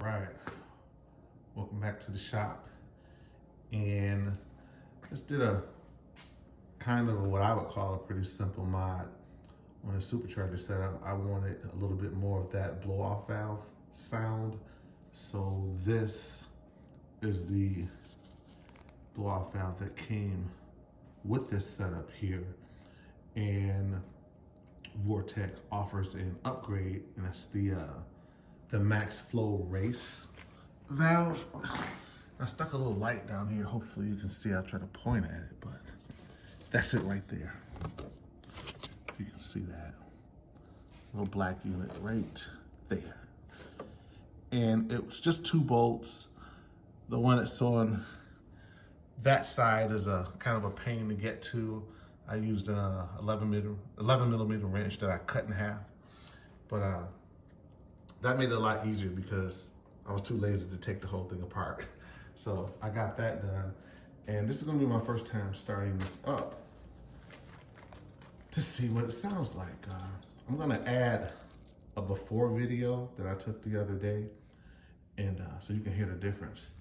right, welcome back to the shop. And just did a kind of what I would call a pretty simple mod on the supercharger setup. I wanted a little bit more of that blow off valve sound. So this is the blow off valve that came with this setup here. And Vortech offers an upgrade, and that's the Maxflow Race valve. I stuck a little light down here. Hopefully you can see. I'll try to point at it, but that's it right there. You can see that little black unit right there. And it was just 2 bolts. The one that's on that side is a kind of a pain to get to. I used an 11 millimeter wrench that I cut in half, but that made it a lot easier because I was too lazy to take the whole thing apart. So I got that done, and this is gonna be my first time starting this up to see what it sounds like. I'm gonna add a before video that I took the other day, and so you can hear the difference.